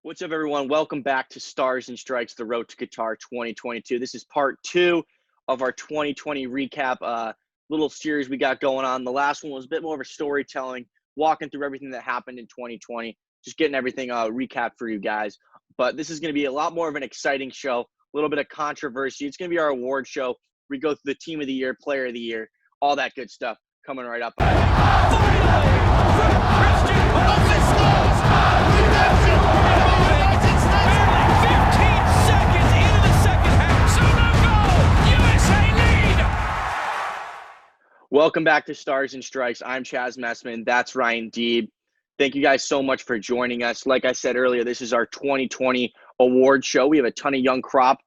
What's up, everyone? Welcome back to Stars and Strikes, the Road to Qatar 2022. This is part 2 of our 2020 recap little series we got going on. The last one was a bit more of a storytelling, walking through everything that happened in 2020, just getting everything recapped for you guys. But this is going to be a lot more of an exciting show, a little bit of controversy. It's going to be our award show. We go through the Team of the Year, Player of the Year, all that good stuff coming right up. Welcome back to Stars and Strikes. I'm Chaz Messman. That's Ryan Deeb. Thank you guys so much for joining us. Like I said earlier, this is our 2020 award show. We have a ton of young crop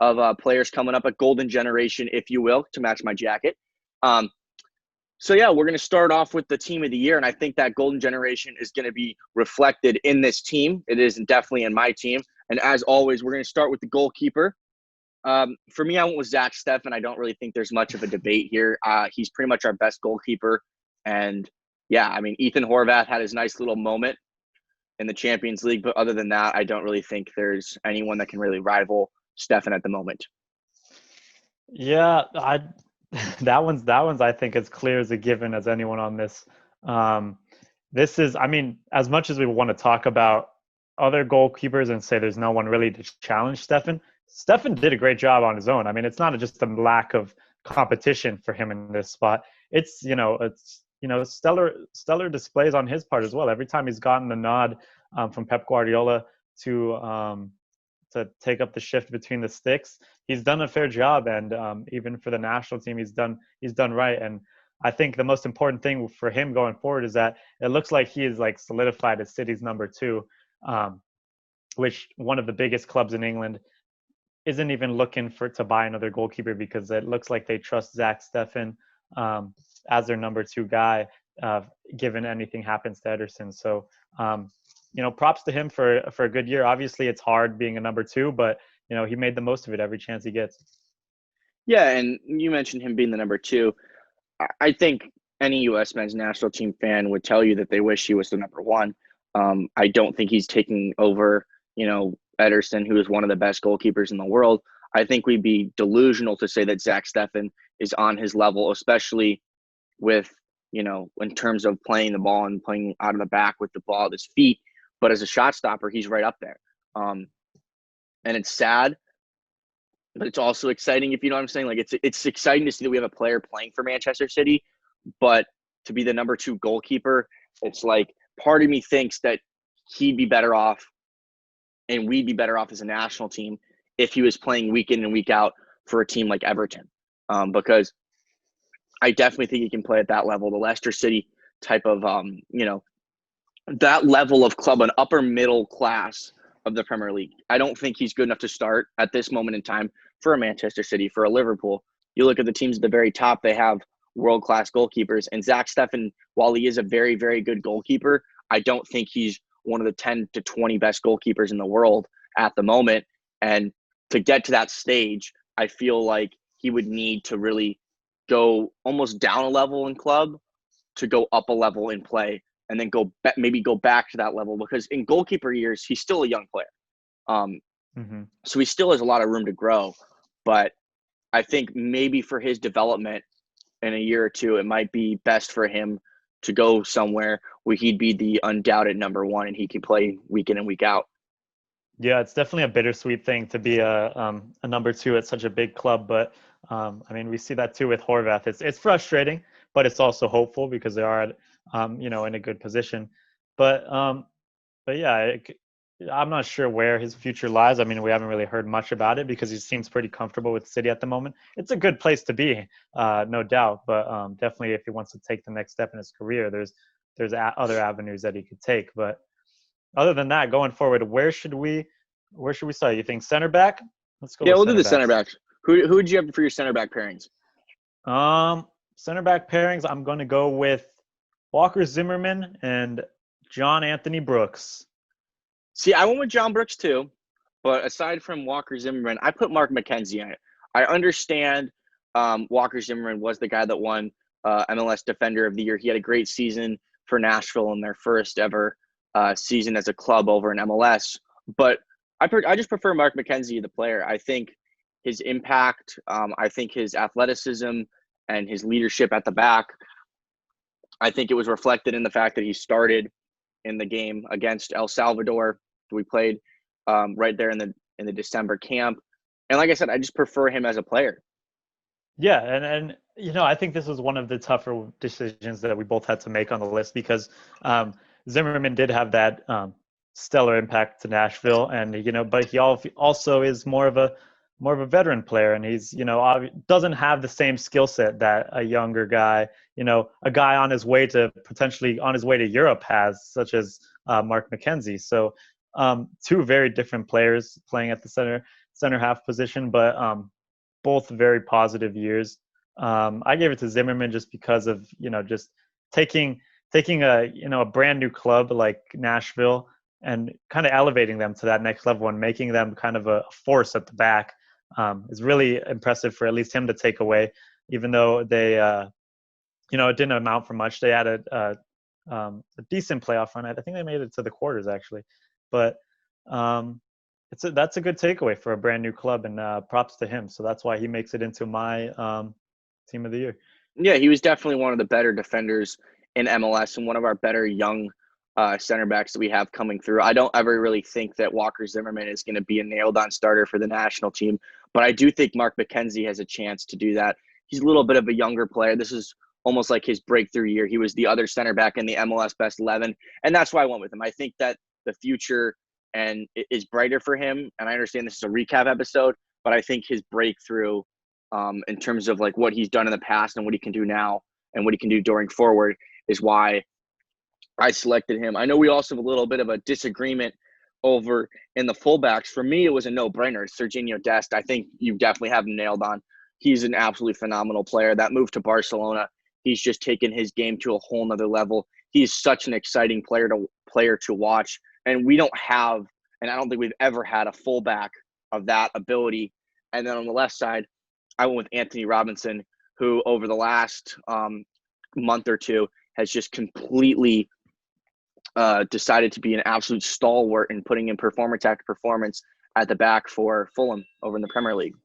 of players coming up, a golden generation, if you will, to match my jacket. So yeah, we're going to start off with the Team of the Year, and I think that golden generation is going to be reflected in this team. It is definitely in my team. And as always, we're going to start with the goalkeeper. For me, I went with Zach Steffen. I don't really think there's much of a debate here. He's pretty much our best goalkeeper. And yeah, I mean, Ethan Horvath had his nice little moment in the Champions League. But other than that, I don't really think there's anyone that can really rival Steffen at the moment. Yeah, that one's I think as clear as a given as anyone on this. This is, I mean, as much as we want to talk about other goalkeepers and say there's no one really to challenge Steffen did a great job on his own. I mean, it's not just a lack of competition for him in this spot. It's stellar displays on his part as well. Every time he's gotten the nod from Pep Guardiola to take up the shift between the sticks, he's done a fair job. And even for the national team, he's done right. And I think the most important thing for him going forward is that it looks like he is like solidified as City's number 2, which one of the biggest clubs in England isn't even looking to buy another goalkeeper because it looks like they trust Zach Steffen as their number 2 guy, given anything happens to Ederson. So, props to him for a good year. Obviously, it's hard being a number 2, but, he made the most of it every chance he gets. Yeah, and you mentioned him being the number 2. I think any U.S. men's national team fan would tell you that they wish he was the number 1. I don't think he's taking over, Ederson, who is one of the best goalkeepers in the world. I think we'd be delusional to say that Zach Steffen is on his level, especially with, in terms of playing the ball and playing out of the back with the ball at his feet. But as a shot stopper, he's right up there. And it's sad, but it's also exciting, if you know what I'm saying. Like, it's exciting to see that we have a player playing for Manchester City, but to be the number 2 goalkeeper, it's like part of me thinks that he'd be better off and we'd be better off as a national team if he was playing week in and week out for a team like Everton. Because I definitely think he can play at that level, the Leicester City type of, that level of club, an upper middle class of the Premier League. I don't think he's good enough to start at this moment in time for a Manchester City, for a Liverpool. You look at the teams at the very top, they have world-class goalkeepers. And Zach Steffen, while he is a very, very good goalkeeper, I don't think he's one of the 10 to 20 best goalkeepers in the world at the moment. And to get to that stage, I feel like he would need to really go almost down a level in club to go up a level in play, and then maybe go back to that level, because in goalkeeper years, he's still a young player. So he still has a lot of room to grow. But I think maybe for his development in a year or two, it might be best for him to go somewhere where he'd be the undoubted number 1 and he can play week in and week out. Yeah, it's definitely a bittersweet thing to be a number 2 at such a big club. But I mean, we see that too with Horvath. It's frustrating, but it's also hopeful because they are in a good position. But yeah, I'm not sure where his future lies. I mean, we haven't really heard much about it because he seems pretty comfortable with City at the moment. It's a good place to be, no doubt. But definitely, if he wants to take the next step in his career, there's other avenues that he could take. But other than that, going forward, where should we start? You think center back? Let's go. Yeah, we'll do the center backs. Who would you have for your center back pairings? Center back pairings, I'm going to go with Walker Zimmerman and John Anthony Brooks. See, I went with John Brooks too, but aside from Walker Zimmerman, I put Mark McKenzie in it. I understand Walker Zimmerman was the guy that won MLS Defender of the Year. He had a great season for Nashville in their first ever season as a club over in MLS. But I just prefer Mark McKenzie, the player. I think his impact, I think his athleticism and his leadership at the back, I think it was reflected in the fact that he started in the game against El Salvador. We played right there in the December camp. And like I said, I just prefer him as a player. Yeah, and I think this was one of the tougher decisions that we both had to make on the list because Zimmerman did have that stellar impact to Nashville, and but he also is more of a veteran player, and he's doesn't have the same skill set that a younger guy, a guy potentially on his way to Europe has, such as Mark McKenzie. So two very different players playing at the center half position, but both very positive years. I gave it to Zimmerman just because of just taking a brand new club like Nashville and kind of elevating them to that next level and making them kind of a force at the back is really impressive for at least him to take away. Even though they, it didn't amount for much. They had a decent playoff run. I think they made it to the quarters actually, but that's a good takeaway for a brand new club, and props to him. So that's why he makes it into my team of the year. Yeah, he was definitely one of the better defenders in MLS and one of our better young center backs that we have coming through. I don't ever really think that Walker Zimmerman is going to be a nailed-on starter for the national team, but I do think Mark McKenzie has a chance to do that. He's a little bit of a younger player. This is almost like his breakthrough year. He was the other center back in the MLS Best 11, and that's why I went with him. I think that the future and is brighter for him, and I understand this is a recap episode, but I think his breakthrough in terms of like what he's done in the past and what he can do now and what he can do going forward is why I selected him. I know we also have a little bit of a disagreement over in the fullbacks. For me, it was a no-brainer. Sergey Odesk, I think you definitely have him nailed on. He's an absolutely phenomenal player. That move to Barcelona, he's just taken his game to a whole nother level. He's such an exciting player to watch. And we don't have, and I don't think we've ever had a fullback of that ability. And then on the left side, I went with Anthony Robinson, who over the last month or two has just completely decided to be an absolute stalwart in putting in performance after performance at the back for Fulham over in the Premier League.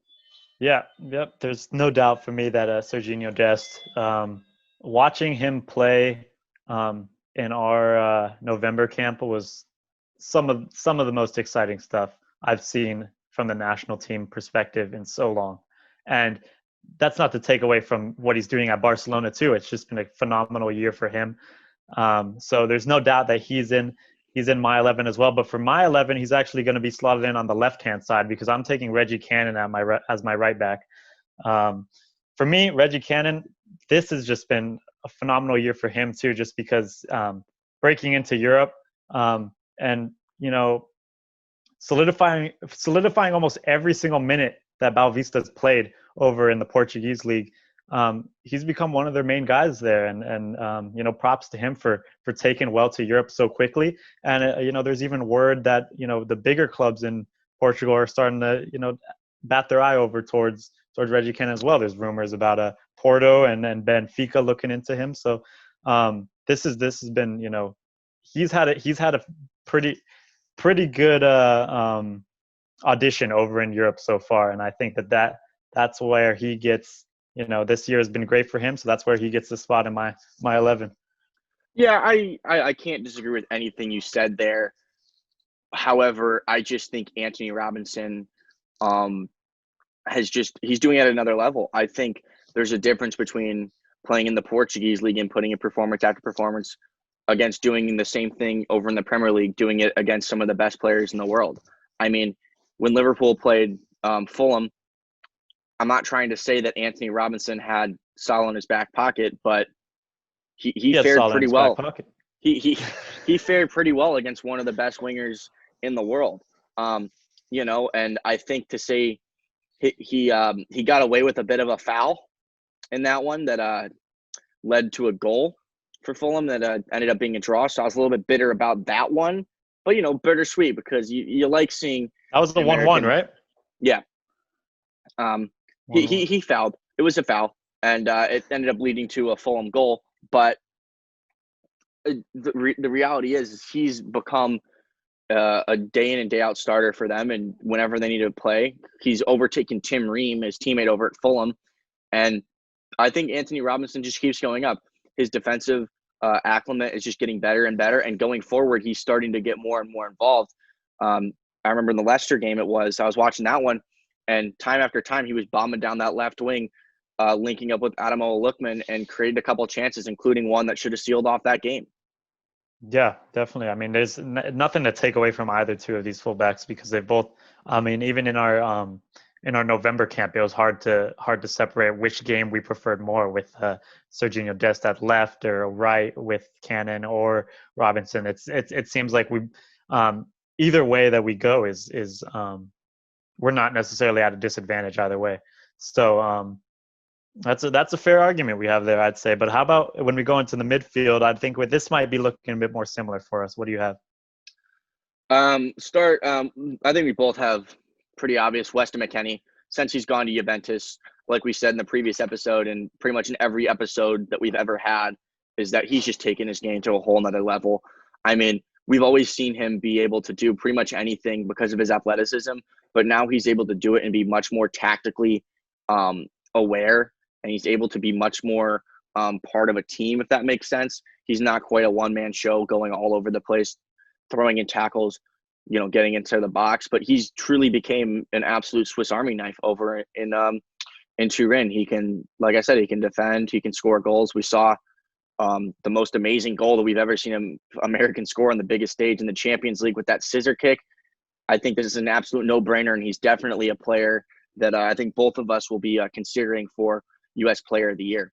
Yeah, yep. There's no doubt for me that Sergey Odesk, watching him play in our November camp was some of the most exciting stuff I've seen from the national team perspective in so long. And that's not to take away from what he's doing at Barcelona too. It's just been a phenomenal year for him. So there's no doubt that he's in my 11 as well. But for my 11, he's actually going to be slotted in on the left-hand side because I'm taking Reggie Cannon as my right back. For me, Reggie Cannon, this has just been a phenomenal year for him too, just because breaking into Europe and solidifying almost every single minute that Boavista's played over in the Portuguese league. He's become one of their main guys there, and props to him for taking well to Europe so quickly. And there's even word that the bigger clubs in Portugal are starting to bat their eye over towards Reggie Cannon as well. There's rumors about Porto and Benfica looking into him. So this has been he's had a pretty good audition over in Europe so far, and I think that's where he gets. This year has been great for him, so that's where he gets the spot in my 11. Yeah, I can't disagree with anything you said there. However, I just think Anthony Robinson he's doing it at another level. I think there's a difference between playing in the Portuguese league and putting in performance after performance against doing the same thing over in the Premier League, doing it against some of the best players in the world. I mean, when Liverpool played Fulham, I'm not trying to say that Anthony Robinson had Salah in his back pocket, but he fared pretty well. He fared pretty well against one of the best wingers in the world. And I think to say he got away with a bit of a foul in that one that led to a goal for Fulham that ended up being a draw. So I was a little bit bitter about that one, but bittersweet because you like seeing that was the 1-1, right? Yeah. He fouled. It was a foul, and it ended up leading to a Fulham goal. But the reality is he's become a day in and day out starter for them. And whenever they need to play, he's overtaken Tim Ream, his teammate over at Fulham. And I think Anthony Robinson just keeps going up. His defensive acclimate is just getting better and better. And going forward, he's starting to get more and more involved. I remember in the Leicester game I was watching that one, and time after time he was bombing down that left wing, linking up with Adamo Lukman and created a couple of chances, including one that should have sealed off that game. Yeah, definitely. I mean, there's nothing to take away from either two of these fullbacks because they both. I mean, even in our November camp, it was hard to separate which game we preferred more, with Sergey Odesk at left or right, with Cannon or Robinson. It seems like we either way that we go is we're not necessarily at a disadvantage either way. So that's a fair argument we have there, I'd say. But how about when we go into the midfield? I think this might be looking a bit more similar for us. What do you have? I think we both have pretty obvious Weston Mckennie. Since he's gone to Juventus, like we said in the previous episode, and pretty much in every episode that we've ever had, is that he's just taken his game to a whole nother level. I mean, we've always seen him be able to do pretty much anything because of his athleticism, but now he's able to do it and be much more tactically aware, and he's able to be much more part of a team, if that makes sense. He's not quite a one-man show going all over the place, throwing in tackles, getting into the box, but he's truly became an absolute Swiss Army knife over in Turin. He can, like I said, he can defend, he can score goals. We saw the most amazing goal that we've ever seen an American score on the biggest stage in the Champions League with that scissor kick. I think this is an absolute no-brainer, and he's definitely a player that I think both of us will be considering for U.S. Player of the Year.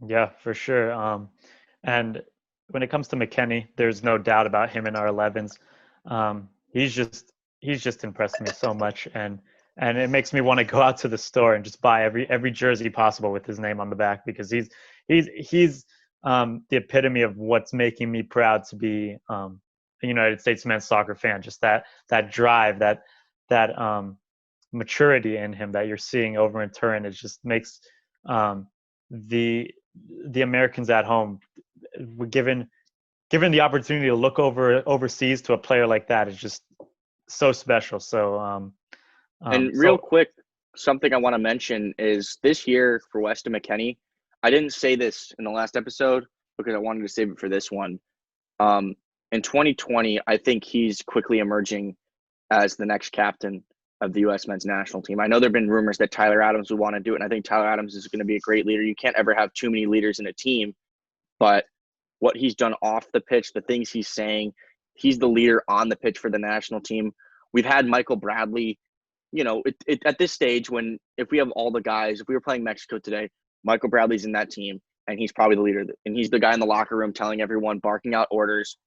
Yeah, for sure. And when it comes to Mckennie, there's no doubt about him in our 11s. He's just impressed me so much, and it makes me want to go out to the store and just buy every jersey possible with his name on the back, because he's the epitome of what's making me proud to be a United States men's soccer fan. Just that drive, that maturity in him that you're seeing over in Turin. It just makes the Americans at home, given the opportunity to look overseas to a player like that, is just so special. So quick, something I want to mention is this year for Weston Mckennie, I didn't say this in the last episode because I wanted to save it for this one. In 2020, I think he's quickly emerging as the next captain of the U.S. men's national team. I know there have been rumors that Tyler Adams would want to do it, and I think Tyler Adams is going to be a great leader. You can't ever have too many leaders in a team, but what he's done off the pitch, the things he's saying, he's the leader on the pitch for the national team. We've had Michael Bradley, at this stage, if we have all the guys, if we were playing Mexico today, Michael Bradley's in that team, and he's probably the leader, and he's the guy in the locker room telling everyone, barking out orders.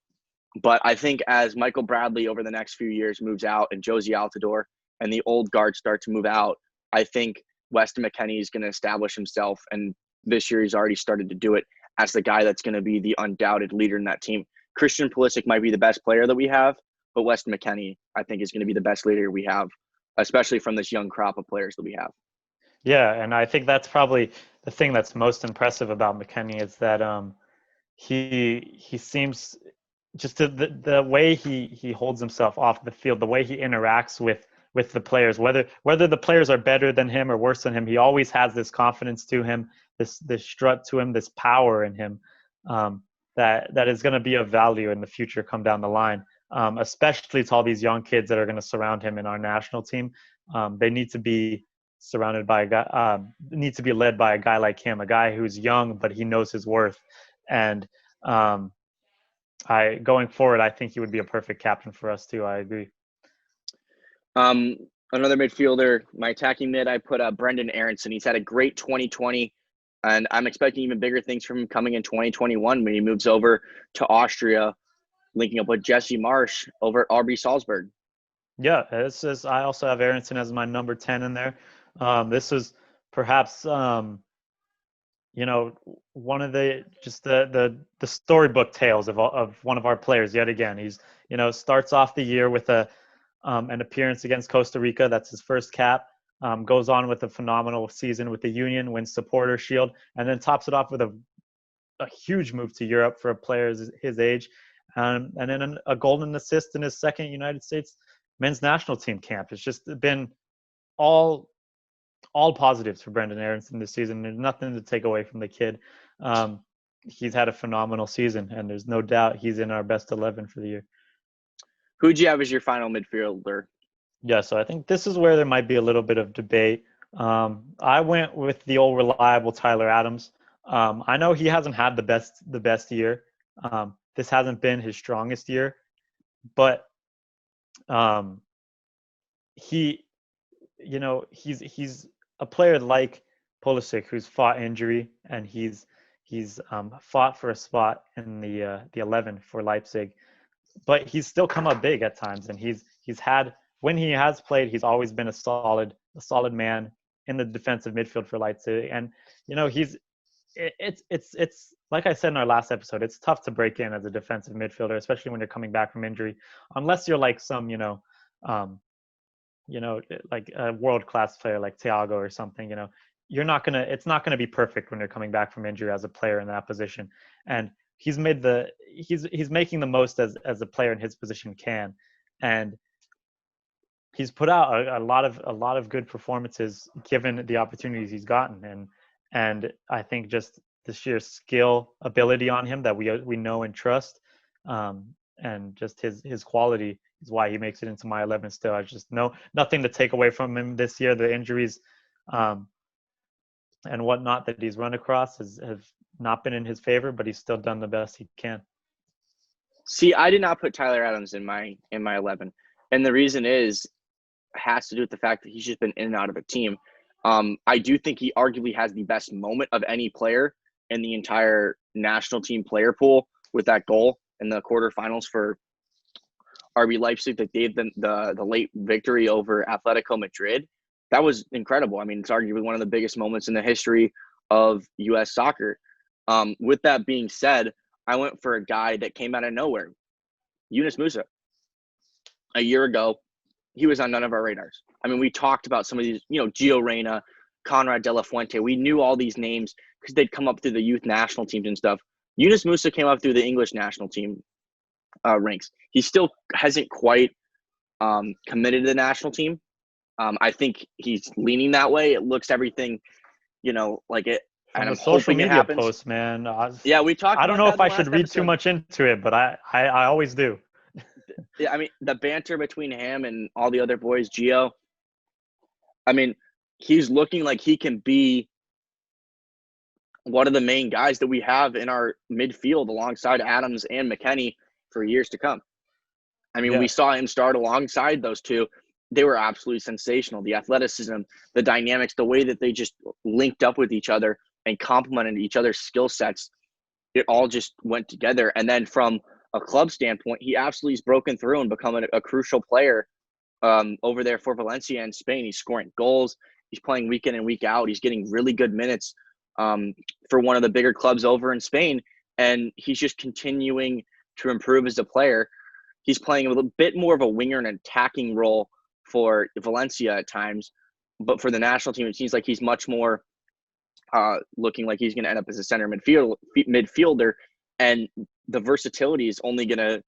But I think as Michael Bradley over the next few years moves out and Josie Altidore and the old guard start to move out, I think Weston Mckennie is going to establish himself, and this year he's already started to do it, as the guy that's going to be the undoubted leader in that team. Christian Pulisic might be the best player that we have, but Weston Mckennie, I think, is going to be the best leader we have, especially from this young crop of players that we have. Yeah, and I think that's probably the thing that's most impressive about Mckennie is that he seems just the way he holds himself off the field, the way he interacts with the players, whether the players are better than him or worse than him, he always has this confidence to him, this strut to him, this power in him that is going to be of value in the future come down the line, especially to all these young kids that are going to surround him in our national team. They need to be surrounded by a guy, need to be led by a guy like him, a guy who's young but he knows his worth. And going forward, I think he would be a perfect captain for us too. I agree. Another midfielder, my attacking mid, I put Brendan Aronson. He's had a great 2020, and I'm expecting even bigger things from him coming in 2021 when he moves over to Austria, linking up with Jesse Marsch over at RB Salzburg. Yeah, I also have Aronson as my number 10 in there. This is perhaps one of the storybook tales of one of our players yet again. He's starts off the year with an appearance against Costa Rica. That's his first cap. Goes on with a phenomenal season with the Union, wins Supporter Shield, and then tops it off with a huge move to Europe for a player his age. and then a golden assist in his second United States men's national team camp. It's just been all positives for Brenden Aronson this season. There's nothing to take away from the kid. He's had a phenomenal season, and there's no doubt he's in our best 11 for the year. Who'd you have as your final midfielder? Yeah, so I think this is where there might be a little bit of debate. I went with the old reliable Tyler Adams. I know he hasn't had the best year. This hasn't been his strongest year, but he's a player like Pulisic who's fought injury, and he's fought for a spot in the 11 for Leipzig, but he's still come up big at times, and he's had, when he has played, he's always been a solid man in the defensive midfield for Leipzig. And it's like I said in our last episode, it's tough to break in as a defensive midfielder, especially when you're coming back from injury, unless you're like some like a world-class player like Thiago or something. It's not gonna be perfect when you're coming back from injury as a player in that position. And he's making the most as a player in his position can, and he's put out a lot of good performances given the opportunities he's gotten. And I think just the sheer skill, ability on him that we know and trust, and just his quality is why he makes it into my 11 still. I just nothing to take away from him this year. The injuries and whatnot that he's run across have not been in his favor, but he's still done the best he can. See, I did not put Tyler Adams in my 11, and the reason has to do with the fact that he's just been in and out of the team. I do think he arguably has the best moment of any player in the entire national team player pool with that goal in the quarterfinals for RB Leipzig that gave them the late victory over Atletico Madrid. That was incredible. I mean, it's arguably one of the biggest moments in the history of U.S. soccer. With that being said, I went for a guy that came out of nowhere, Eunice Musa. A year ago, he was on none of our radars. I mean, we talked about some of these, Gio Reyna, Conrad De La Fuente. We knew all these names because they'd come up through the youth national teams and stuff. Eunice Musa came up through the English national team ranks. He still hasn't quite committed to the national team. I think he's leaning that way. It looks everything, like it. From and I'm social hoping it media happens. post, man. Yeah, we talked. I don't know if I should read too much into it, but I always do. Yeah, I mean, the banter between him and all the other boys, Gio, I mean, he's looking like he can be one of the main guys that we have in our midfield alongside Adams and McKennie for years to come. I mean, We saw him start alongside those two. They were absolutely sensational. The athleticism, the dynamics, the way that they just linked up with each other and complemented each other's skill sets, it all just went together. And then from a club standpoint, he absolutely has broken through and become a crucial player over there for Valencia and Spain. He's scoring goals. He's playing week in and week out. He's getting really good minutes for one of the bigger clubs over in Spain. And he's just continuing to improve as a player. He's playing a little bit more of a winger and attacking role for Valencia at times. But for the national team, it seems like he's much more looking like he's going to end up as a center midfielder. And the versatility is only gonna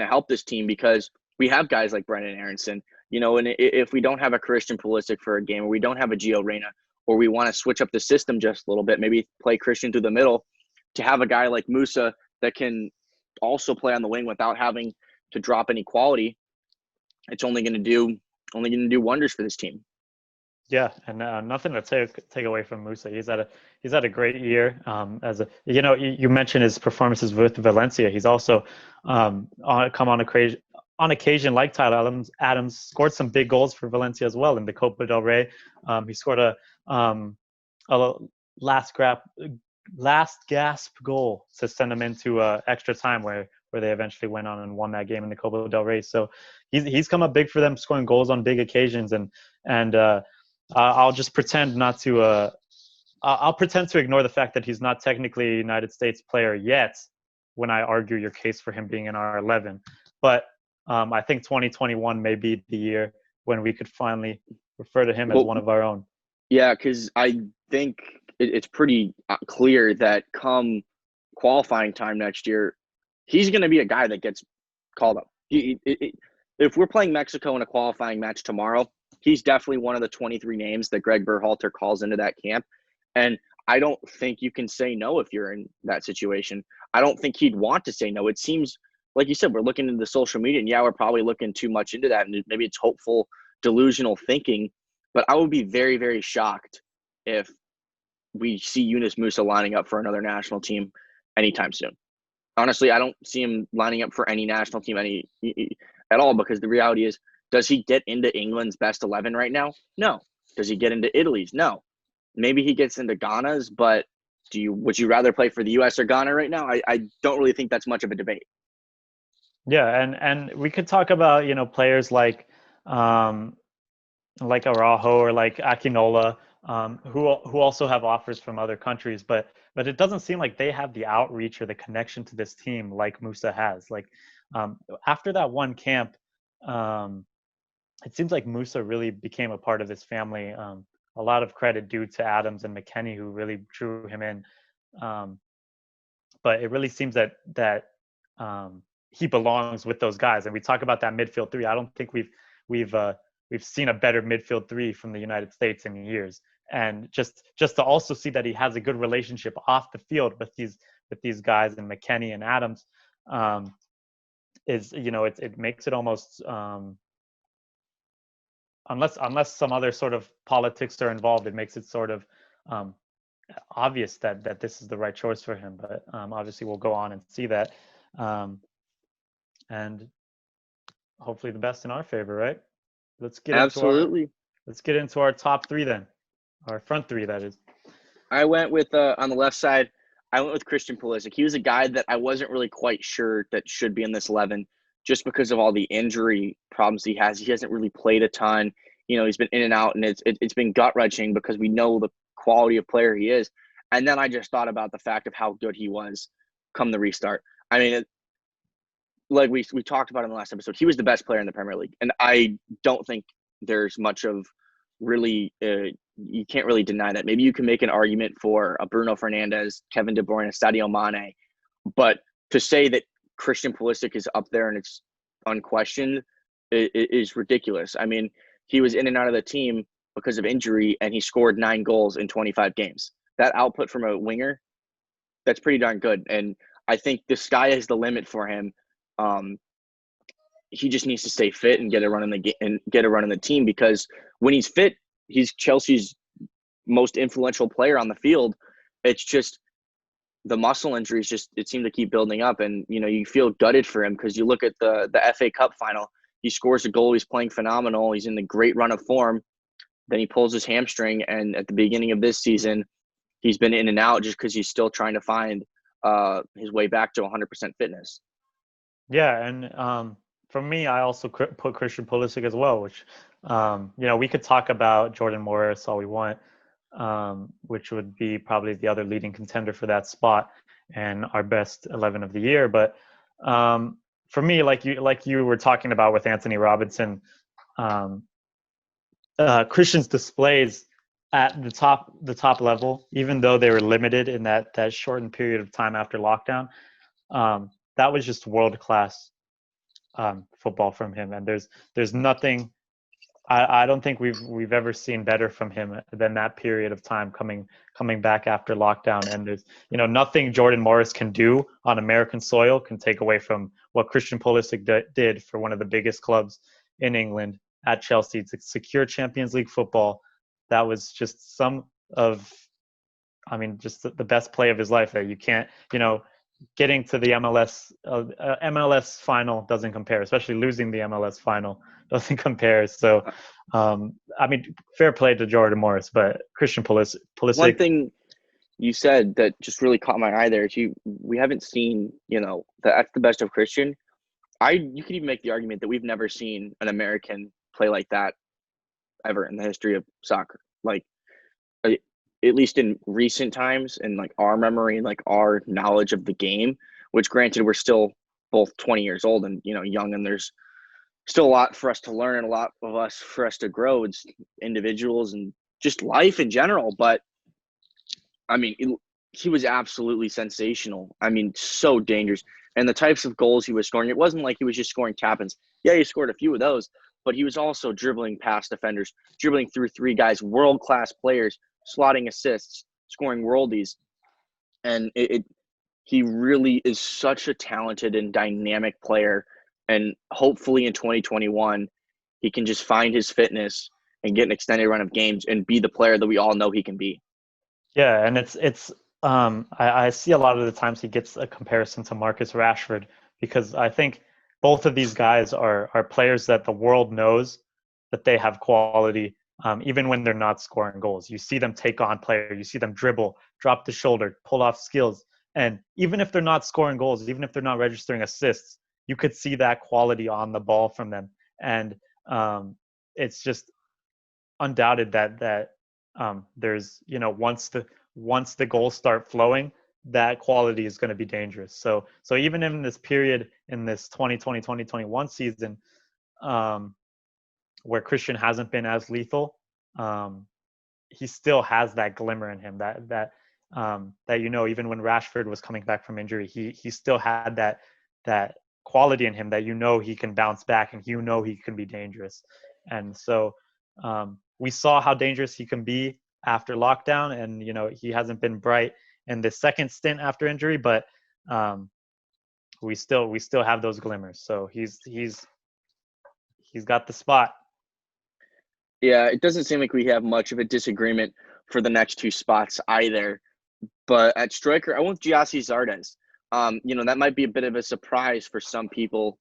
help this team because we have guys like Brenden Aronson, and if we don't have a Christian Pulisic for a game, or we don't have a Gio Reyna, or we want to switch up the system just a little bit, maybe play Christian through the middle, to have a guy like Musa that can also play on the wing without having to drop any quality, it's only going to do wonders for this team. Yeah, and nothing to take away from Musa. He's had a great year. You mentioned his performances with Valencia. He's also come on occasion, like Tyler Adams, scored some big goals for Valencia as well in the Copa del Rey. He scored a last gasp goal to send them into extra time where they eventually went on and won that game in the Copa del Rey. So he's come up big for them, scoring goals on big occasions, and I'll just pretend not to. I'll pretend to ignore the fact that he's not technically a United States player yet when I argue your case for him being in our 11. But I think 2021 may be the year when we could finally refer to him as one of our own. Yeah, because I think it's pretty clear that come qualifying time next year, he's going to be a guy that gets called up. If we're playing Mexico in a qualifying match tomorrow, he's definitely one of the 23 names that Greg Berhalter calls into that camp. And I don't think you can say no if you're in that situation. I don't think he'd want to say no. It seems, like you said, we're looking into the social media, and we're probably looking too much into that, and maybe it's hopeful, delusional thinking. But I would be very, very shocked if we see Eunice Musa lining up for another national team anytime soon. Honestly, I don't see him lining up for any national team at all, because the reality is, does he get into England's best 11 right now? No. Does he get into Italy's? No. Maybe he gets into Ghana's, but would you rather play for the U.S. or Ghana right now? I don't really think that's much of a debate. Yeah, and we could talk about, players like Araujo or like Akinola, who also have offers from other countries, but it doesn't seem like they have the outreach or the connection to this team like Musa has. Like after that one camp, it seems like Musa really became a part of this family. A lot of credit due to Adams and McKennie, who really drew him in. But it really seems that he belongs with those guys. And we talk about that midfield three. I don't think we've seen a better midfield three from the United States in years. And just to also see that he has a good relationship off the field with these guys and McKennie and Adams, it makes it almost unless some other sort of politics are involved, it makes it sort of obvious that this is the right choice for him. But obviously we'll go on and see that, and hopefully the best in our favor, right? Let's get into our top three then, our front three, that is. I went with on the left side, I went with Christian Pulisic. He was a guy that I wasn't really quite sure that should be in this 11, just because of all the injury problems he has. He hasn't really played a ton. He's been in and out, and it's been gut-wrenching because we know the quality of player he is. And then I just thought about the fact of how good he was come the restart. I mean, like we talked about in the last episode, he was the best player in the Premier League. And I don't think there's much of really you can't really deny that. Maybe you can make an argument for a Bruno Fernandes, Kevin De Bruyne, Sadio Mane. But to say that Christian Pulisic is up there and it's unquestioned is ridiculous. I mean, he was in and out of the team because of injury, and he scored 9 goals in 25 games. That output from a winger, that's pretty darn good. And I think the sky is the limit for him. He just needs to stay fit and get a run in the team, because when he's fit, he's Chelsea's most influential player on the field. It's just the muscle injuries it seemed to keep building up, and you feel gutted for him, because you look at the FA Cup final, he scores a goal, he's playing phenomenal, he's in the great run of form, then he pulls his hamstring, and at the beginning of this season he's been in and out just because he's still trying to find his way back to 100% fitness. Yeah, and for me, I also put Christian Pulisic as well, which we could talk about Jordan Morris all we want, which would be probably the other leading contender for that spot and our best 11 of the year. But for me, like you were talking about with Anthony Robinson, Christian's displays at the top level, even though they were limited in that shortened period of time after lockdown, that was just world-class football from him. And there's nothing, I don't think we've ever seen better from him than that period of time coming back after lockdown. And there's nothing Jordan Morris can do on American soil can take away from what Christian Pulisic did for one of the biggest clubs in England at Chelsea to secure Champions League football. That was just just the best play of his life there. You can't, getting to the MLS final doesn't compare, especially losing the MLS final doesn't compare. So, fair play to Jordan Morris, but Christian Pulisic. One thing you said that just really caught my eye there is we haven't seen, that's the best of Christian. You could even make the argument that we've never seen an American play like that ever in the history of soccer. Like, at least in recent times, and like our memory and like our knowledge of the game, which granted we're still both 20 years old and young, and there's still a lot for us to learn and a lot for us to grow as individuals and just life in general. But I mean, he was absolutely sensational. I mean, so dangerous. And the types of goals he was scoring, it wasn't like he was just scoring tap-ins. Yeah, he scored a few of those, but he was also dribbling past defenders, dribbling through three guys, world-class players, slotting assists, scoring worldies. And he really is such a talented and dynamic player. And hopefully in 2021, he can just find his fitness and get an extended run of games and be the player that we all know he can be. Yeah, and I see a lot of the times he gets a comparison to Marcus Rashford, because I think both of these guys are players that the world knows that they have quality, even when they're not scoring goals. You see them take on players, you see them dribble, drop the shoulder, pull off skills, and even if they're not scoring goals, even if they're not registering assists, you could see that quality on the ball from them, and it's just undoubted that there's, once the goals start flowing, that quality is going to be dangerous. So even in this period, in this 2020-2021 season, where Christian hasn't been as lethal, he still has that glimmer in him, that even when Rashford was coming back from injury, he still had that quality in him that he can bounce back, and he can be dangerous. And so we saw how dangerous he can be after lockdown, and he hasn't been bright in the second stint after injury, but we still have those glimmers. So he's got the spot. Yeah, it doesn't seem like we have much of a disagreement for the next two spots either. But at striker, I went with Gyasi Zardes. That might be a bit of a surprise for some people,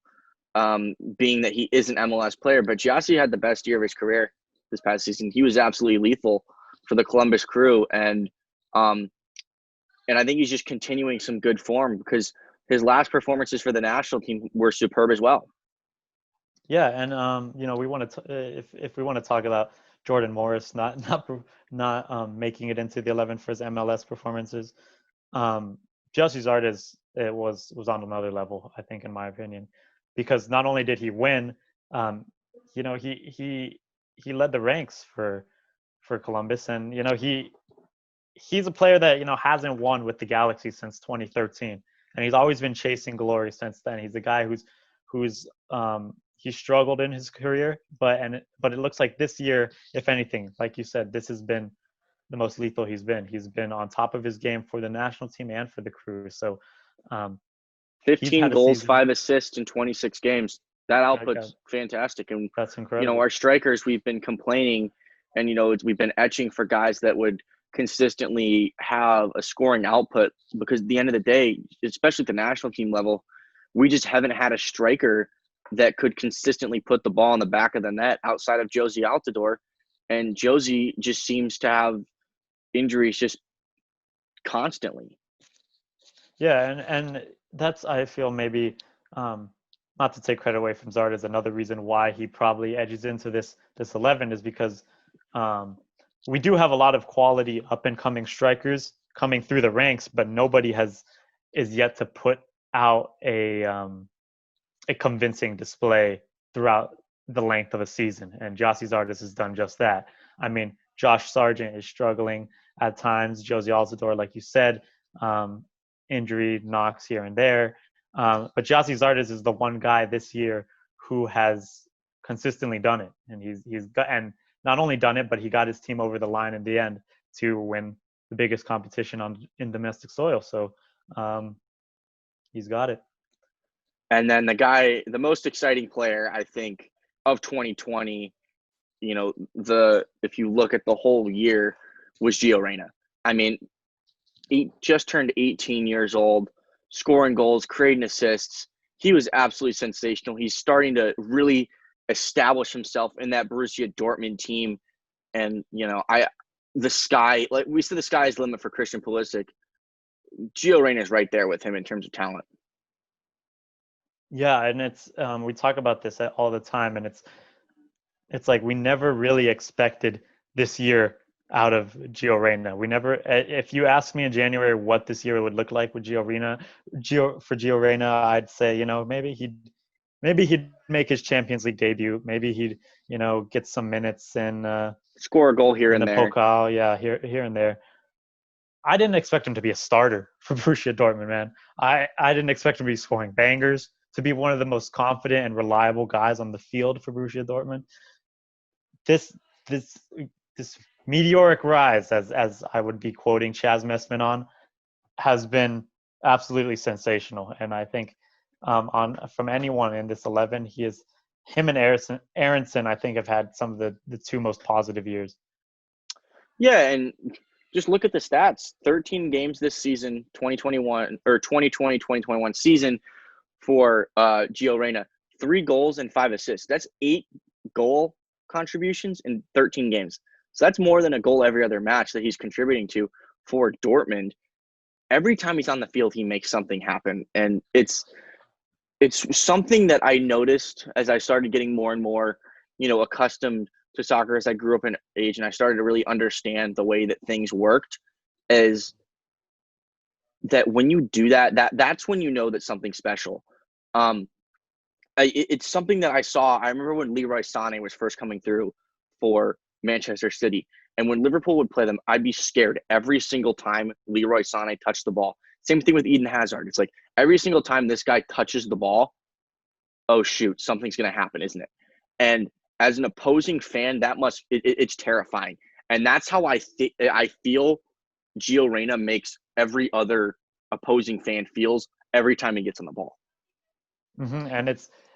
being that he is an MLS player. But Gyasi had the best year of his career this past season. He was absolutely lethal for the Columbus Crew, and I think he's just continuing some good form, because his last performances for the national team were superb as well. Yeah, and we want to if we want to talk about Jordan Morris not making it into the 11 for his MLS performances, Gyasi Zardes, it was on another level, I think, in my opinion, because not only did he win, he led the ranks for Columbus, and he's a player that hasn't won with the Galaxy since 2013, and he's always been chasing glory since then. He's a guy who's he struggled in his career, but it looks like this year, if anything, like you said, this has been the most lethal he's been. He's been on top of his game for the national team and for the Crew. So 15 goals, 5 assists in 26 games. That output's fantastic. And that's incredible. Our strikers, we've been complaining, and we've been etching for guys that would consistently have a scoring output, because at the end of the day, especially at the national team level, we just haven't had a striker that could consistently put the ball in the back of the net outside of Josie Altidore. And Josie just seems to have injuries just constantly. Yeah, and that's, I feel, maybe not to take credit away from Zardes, another reason why he probably edges into this 11 is because we do have a lot of quality up and coming strikers coming through the ranks, but nobody is yet to put out a convincing display throughout the length of a season. And Gyasi Zardes has done just that. I mean, Josh Sargent is struggling at times. Josie Altidore, like you said, injury knocks here and there. But Gyasi Zardes is the one guy this year who has consistently done it. And he's got, and not only done it, but he got his team over the line in the end to win the biggest competition in domestic soil. So he's got it. And then the most exciting player, I think, of 2020, if you look at the whole year, was Gio Reyna. I mean, he just turned 18 years old, scoring goals, creating assists. He was absolutely sensational. He's starting to really establish himself in that Borussia Dortmund team. And, the sky is the limit for Christian Pulisic. Gio Reyna is right there with him in terms of talent. Yeah, and it's we talk about this all the time, and it's like we never really expected this year out of Gio Reyna. We never. If you ask me in January what this year would look like with Gio Reyna, I'd say maybe he'd make his Champions League debut. Maybe he'd get some minutes and score a goal here in and the there. Pokal, yeah, here and there. I didn't expect him to be a starter for Borussia Dortmund, man. I didn't expect him to be scoring bangers, to be one of the most confident and reliable guys on the field for Borussia Dortmund. This this this meteoric rise, as I would be quoting Chaz Messman on, has been absolutely sensational. And I think on from anyone in this 11, him and Aronson, I think, have had some of the two most positive years. Yeah, and just look at the stats. 13 games this season, 2021 or 2020-2021 season for Gio Reyna. 3 goals and 5 assists. That's 8 goal contributions in 13 games. So that's more than a goal every other match that he's contributing to for Dortmund. Every time he's on the field, he makes something happen. And it's something that I noticed as I started getting more and more, accustomed to soccer as I grew up in age, and I started to really understand the way that things worked, is that when you do that's when you know that something's special. It's something that I saw. I remember when Leroy Sané was first coming through for Manchester City, and when Liverpool would play them, I'd be scared every single time Leroy Sané touched the ball. Same thing with Eden Hazard. It's like every single time this guy touches the ball, oh shoot, something's going to happen, isn't it? And as an opposing fan, it's terrifying. And that's how I feel Gio Reyna makes every other opposing fan feels every time he gets on the ball. Mm-hmm.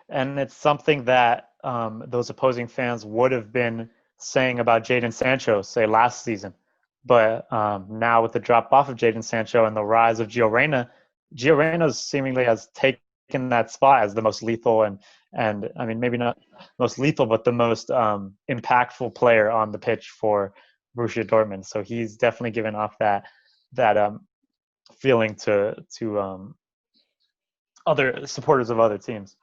And it's something that those opposing fans would have been saying about Jadon Sancho, say, last season. But now with the drop off of Jadon Sancho and the rise of Gio Reyna seemingly has taken that spot as the most lethal and I mean, maybe not most lethal, but the most impactful player on the pitch for Borussia Dortmund. So he's definitely given off that feeling to other supporters of other teams.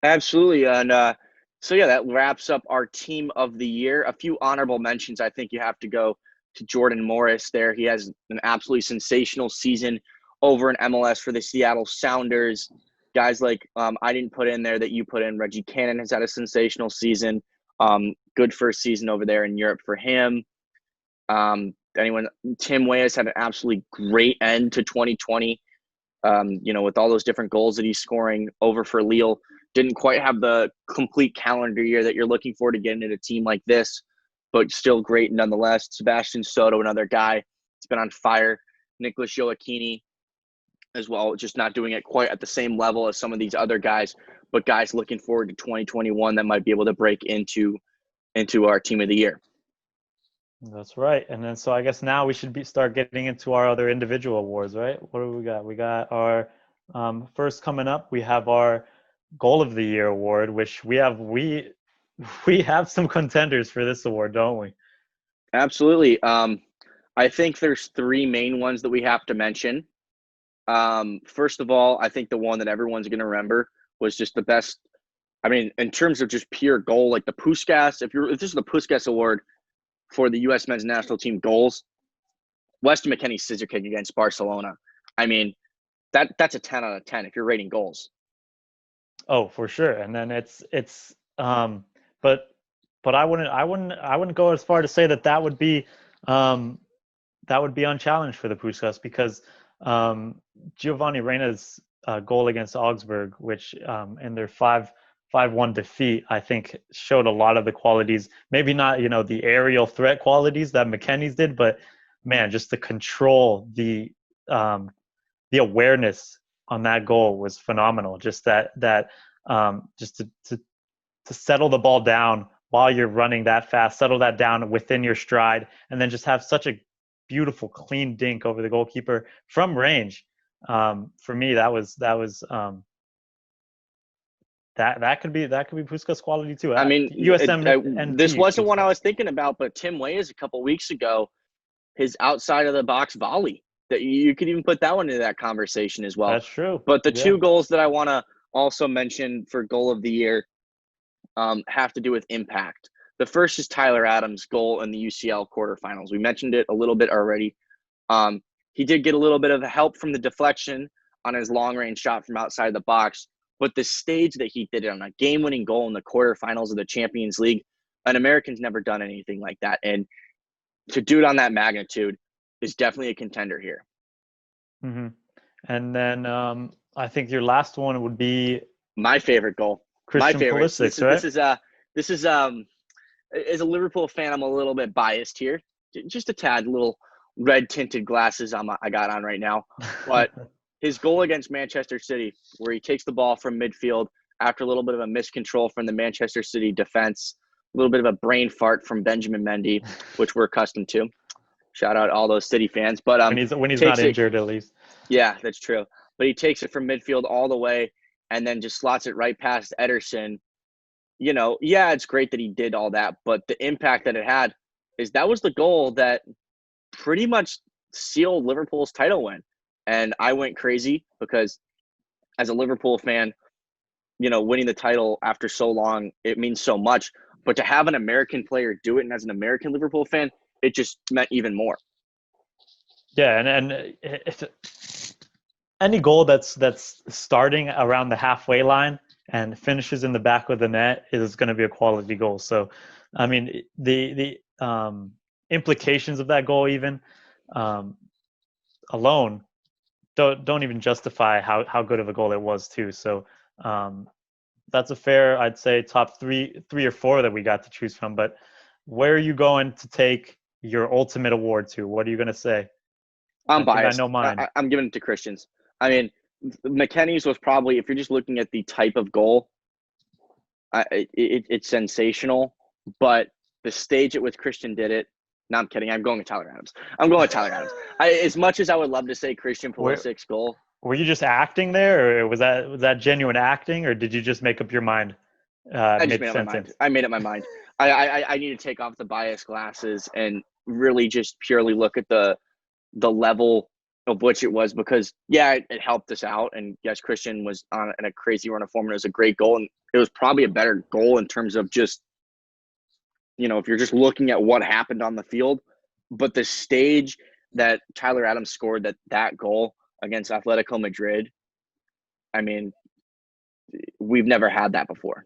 Absolutely. And so, yeah, that wraps up our team of the year. A few honorable mentions. I think you have to go to Jordan Morris there. He has an absolutely sensational season over in MLS for the Seattle Sounders. Guys like I didn't put in there that you put in. Reggie Cannon has had a sensational season. Good first season over there in Europe for him. Tim Weah's had an absolutely great end to 2020. With all those different goals that he's scoring over for Lille. Didn't quite have the complete calendar year that you're looking for to get into a team like this, but still great nonetheless. Sebastian Soto, another guy, has been on fire. Nicholas Joachini as well, just not doing it quite at the same level as some of these other guys, but guys looking forward to 2021 that might be able to break into our team of the year. That's right. And then so I guess now we should start getting into our other individual awards, right? What do we got? We got our first coming up. We have our Goal of the Year award, which we have some contenders for this award, don't we? Absolutely. I think there's 3 main ones that we have to mention. First of all, I think the one that everyone's going to remember was just the best. I mean, in terms of just pure goal, like the Puskás. If this is the Puskás award for the U.S. men's national team goals, Weston Mckennie's scissor kick against Barcelona. I mean, that's a 10 out of 10 if you're rating goals. Oh, for sure. And then but I wouldn't go as far to say that would be unchallenged for the Puskás, because Giovanni Reyna's goal against Augsburg, which in their 5-1 defeat, I think showed a lot of the qualities, maybe not, the aerial threat qualities that Mckennie's did, but man, just the control, the awareness on that goal was phenomenal. Just just to settle the ball down while you're running that fast, settle that down within your stride, and then just have such a beautiful clean dink over the goalkeeper from range. For me, that could be Puskás quality too. I mean, USMNT. This wasn't one I was thinking about, but Tim Weah's a couple weeks ago, his outside of the box volley, that you could even put that one into that conversation as well. That's true. But the 2 goals that I want to also mention for Goal of the Year have to do with impact. The first is Tyler Adams' goal in the UCL quarterfinals. We mentioned it a little bit already. He did get a little bit of help from the deflection on his long-range shot from outside the box, but the stage that he did it on, a game-winning goal in the quarterfinals of the Champions League, an American's never done anything like that. And to do it on that magnitude, is definitely a contender here. Mm-hmm. And then I think your last one would be my favorite goal. Christian My favorite. Pulisic, right? This is as a Liverpool fan, I'm a little bit biased here. Just a tad, little red tinted glasses I got on right now. But his goal against Manchester City, where he takes the ball from midfield after a little bit of a miscontrol from the Manchester City defense, a little bit of a brain fart from Benjamin Mendy, which we're accustomed to. Shout out all those City fans. But when he's not injured, at least. Yeah, that's true. But he takes it from midfield all the way and then just slots it right past Ederson. You know, yeah, it's great that he did all that, but the impact that it had is that was the goal that pretty much sealed Liverpool's title win. And I went crazy because as a Liverpool fan, you know, winning the title after so long, it means so much. But to have an American player do it, and as an American Liverpool fan, it just meant even more. Yeah, and any goal that's starting around the halfway line and finishes in the back of the net is going to be a quality goal. So, I mean, the implications of that goal even alone don't even justify how good of a goal it was too. So that's a fair, I'd say, top three or four that we got to choose from. But where are you going to take your ultimate award to? What are you going to say? I'm biased. I know mine. I'm giving it to Christian's. I mean, McKennie's was probably, if you're just looking at the type of goal, it's sensational. But the stage at which Christian did it, no, I'm kidding. I'm going with Tyler Adams. As much as I would love to say Christian Pulisic's goal. Were you just acting there, or was that genuine acting, or did you just make up your mind mid-sentence? I made up my mind. I need to take off the bias glasses and really just purely look at the level of which it was, because it helped us out, and yes, Christian was on a crazy run of form, and it was a great goal, and it was probably a better goal in terms of just, you know, if you're just looking at what happened on the field. But the stage that Tyler Adams scored that goal against Atletico Madrid, I mean, we've never had that before.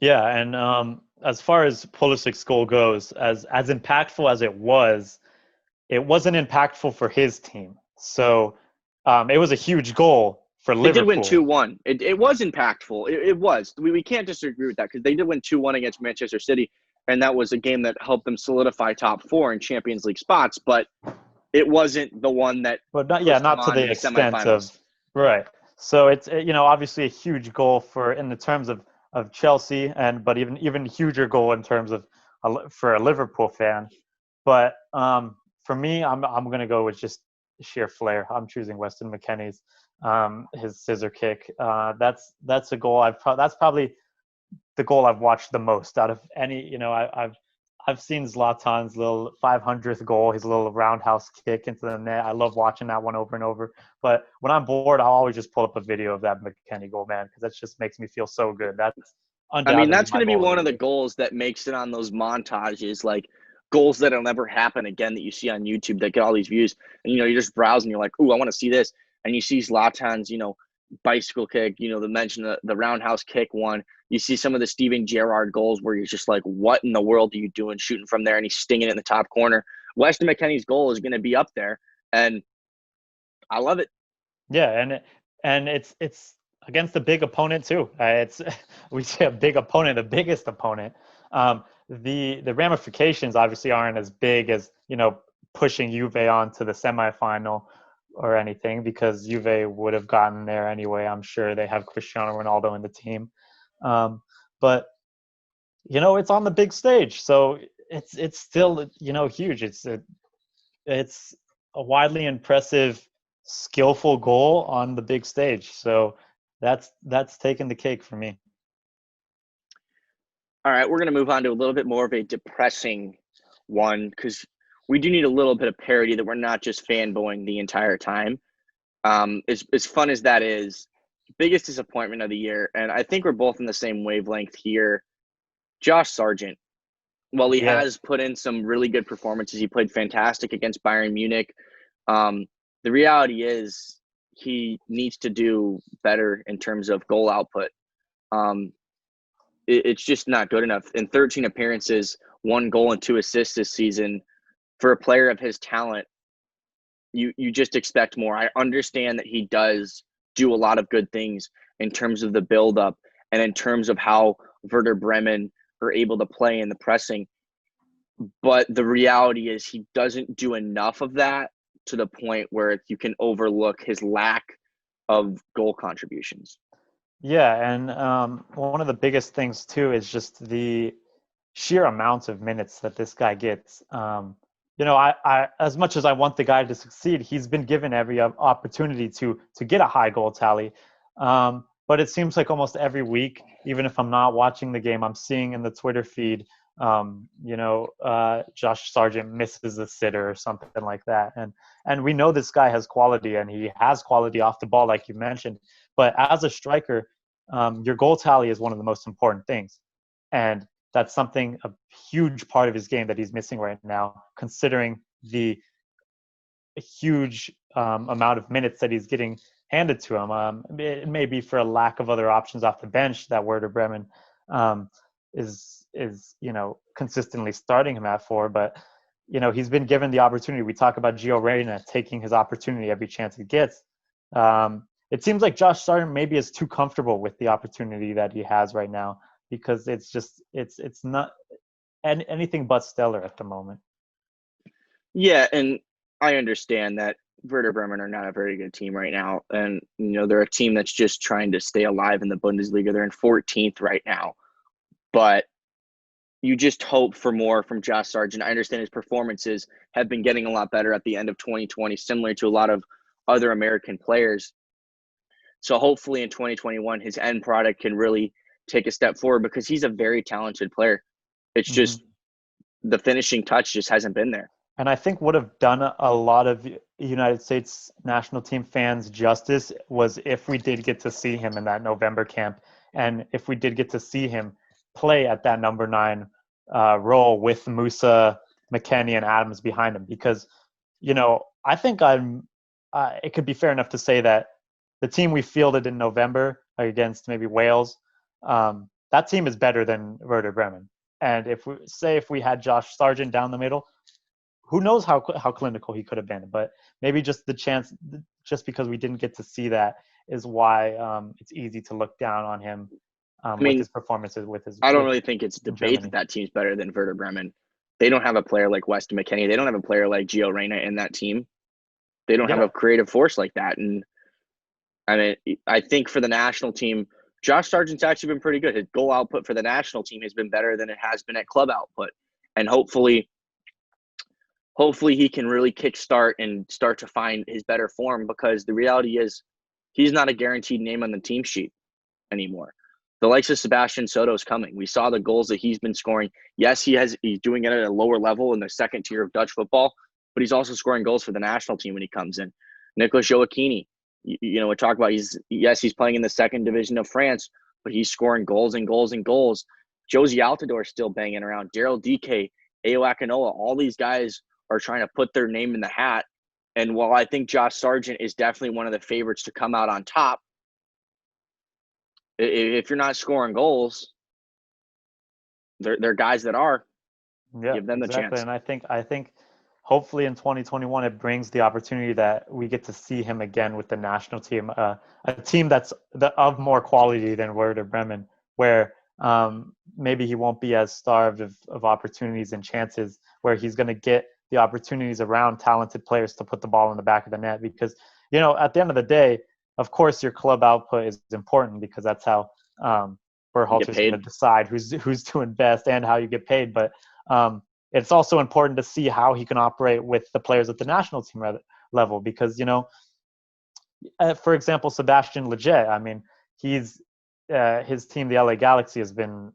Yeah, and as far as Pulisic's goal goes, as impactful as it wasn't impactful for his team. So it was a huge goal for Liverpool. They did win 2-1. It was impactful. It was. We can't disagree with that, because they did win 2-1 against Manchester City, and that was a game that helped them solidify top 4 in Champions League spots. But it wasn't the one that. But not to the extent of right. So it's obviously a huge goal in the terms of Chelsea, but even huger goal in terms of for a Liverpool fan. But for me, I'm going to go with just sheer flair. I'm choosing Weston McKennie's his scissor kick. That's a goal that's probably the goal I've watched the most out of any. I've seen Zlatan's little 500th goal, his little roundhouse kick into the net. I love watching that one over and over. But when I'm bored, I'll always just pull up a video of that McKennie goal, man, because that just makes me feel so good. That's that's going to be one of the goals that makes it on those montages, like goals that'll never happen again that you see on YouTube that get all these views. And, you're just browsing, you're like, ooh, I want to see this. And you see Zlatan's, bicycle kick, the mention of the roundhouse kick one. You see some of the Steven Gerrard goals where you're just like, what in the world are you doing shooting from there? And he's stinging it in the top corner. Weston McKennie's goal is going to be up there, and I love it. Yeah, and it's against a big opponent too. We say a big opponent, the biggest opponent. The ramifications obviously aren't as big as pushing Juve on to the semifinal or anything, because Juve would have gotten there anyway. I'm sure they have Cristiano Ronaldo in the team, but it's on the big stage, so it's still huge. It's a widely impressive, skillful goal on the big stage. So that's taking the cake for me. All right, we're going to move on to a little bit more of a depressing one, because we do need a little bit of parody, that we're not just fanboying the entire time. As fun as that is, biggest disappointment of the year, and I think we're both in the same wavelength here, Josh Sargent. While he has put in some really good performances, he played fantastic against Bayern Munich. The reality is he needs to do better in terms of goal output. It's just not good enough. In 13 appearances, 1 goal and 2 assists this season, for a player of his talent, you just expect more. I understand that he does do a lot of good things in terms of the build-up and in terms of how Werder Bremen are able to play in the pressing. But the reality is he doesn't do enough of that to the point where you can overlook his lack of goal contributions. Yeah, and one of the biggest things too is just the sheer amount of minutes that this guy gets. I as much as I want the guy to succeed, he's been given every opportunity to get a high goal tally. But it seems like almost every week, even if I'm not watching the game, I'm seeing in the Twitter feed, Josh Sargent misses a sitter or something like that. And we know this guy has quality, and he has quality off the ball, like you mentioned. But as a striker, your goal tally is one of the most important things. And that's something, a huge part of his game that he's missing right now, considering the huge amount of minutes that he's getting handed to him. It may be for a lack of other options off the bench that Werder Bremen is consistently starting him at for, but he's been given the opportunity. We talk about Gio Reyna taking his opportunity every chance he gets. It seems like Josh Sargent maybe is too comfortable with the opportunity that he has right now, because it's not anything but stellar at the moment. Yeah, and I understand that Werder Bremen are not a very good team right now. And, they're a team that's just trying to stay alive in the Bundesliga. They're in 14th right now. But you just hope for more from Josh Sargent. I understand his performances have been getting a lot better at the end of 2020, similar to a lot of other American players. So hopefully in 2021, his end product can really take a step forward, because he's a very talented player. It's just the finishing touch just hasn't been there. And I think would have done a lot of United States national team fans justice was if we did get to see him in that November camp, and if we did get to see him play at that number 9 role with Musa, Mckennie, and Adams behind him. Because, I think it could be fair enough to say that the team we fielded in November against maybe Wales, that team is better than Werder Bremen. And if we had Josh Sargent down the middle, who knows how clinical he could have been. But maybe just the chance, just because we didn't get to see that, is why it's easy to look down on him with his performances. I don't really think it's a debate that team's better than Werder Bremen. They don't have a player like Weston Mckennie. They don't have a player like Gio Reyna in that team. They don't have a creative force like that. And I think for the national team, Josh Sargent's actually been pretty good. His goal output for the national team has been better than it has been at club output. And hopefully he can really kickstart and start to find his better form, because the reality is he's not a guaranteed name on the team sheet anymore. The likes of Sebastian Soto is coming. We saw the goals that he's been scoring. Yes, he's doing it at a lower level in the second tier of Dutch football, but he's also scoring goals for the national team when he comes in. Nicolas Joachini, we talk about he's playing in the second division of France, but he's scoring goals and goals and goals. Josie Altidore is still banging around. Daryl Dike, Ayo Akinola, all these guys are trying to put their name in the hat. And while I think Josh Sargent is definitely one of the favorites to come out on top, if you're not scoring goals, there are guys that are. Give them the chance. And I think hopefully in 2021 it brings the opportunity that we get to see him again with the national team, a team that's of more quality than Werder Bremen, where maybe he won't be as starved of opportunities and chances, where he's going to get the opportunities around talented players to put the ball in the back of the net. Because, at the end of the day, of course, your club output is important, because that's how Berhalter's going to decide who's doing best and how you get paid. But it's also important to see how he can operate with the players at the national team level, because, for example, Sebastian Leger, he's his team, the LA Galaxy, has been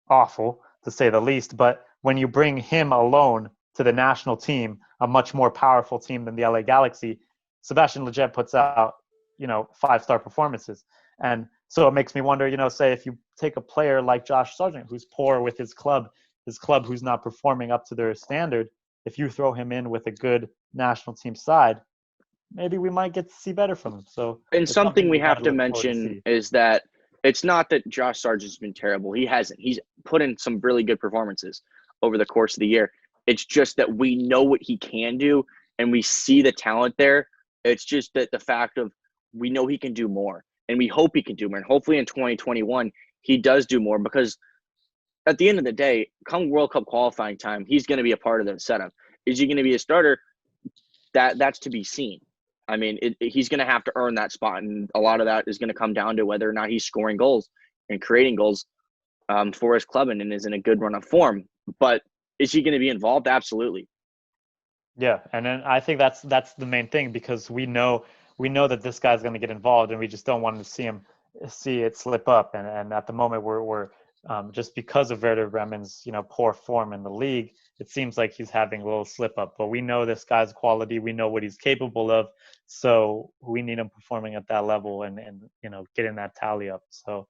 awful, to say the least. But when you bring him alone to the national team, a much more powerful team than the LA Galaxy, Sebastian Leger puts out, 5-star performances. And so it makes me wonder, say if you take a player like Josh Sargent, who's poor with his club who's not performing up to their standard, if you throw him in with a good national team side, maybe we might get to see better from him. So, and something we have to mention is that it's not that Josh Sargent's been terrible. He hasn't. He's put in some really good performances over the course of the year. It's just that we know what he can do, and we see the talent there. It's just that the fact of we know he can do more, and we hope he can do more. And hopefully in 2021, he does do more, because at the end of the day, come World Cup qualifying time, he's going to be a part of the setup. Is he going to be a starter? That's to be seen. I mean, he's going to have to earn that spot, and a lot of that is going to come down to whether or not he's scoring goals and creating goals for his club and is in a good run of form. But is he going to be involved? Absolutely. Yeah, and then I think that's the main thing, because we know that this guy's going to get involved, and we just don't want to see it slip up. And at the moment, we're just because of Werder Bremen's poor form in the league, it seems like he's having a little slip up. But we know this guy's quality, we know what he's capable of, so we need him performing at that level and getting that tally up. So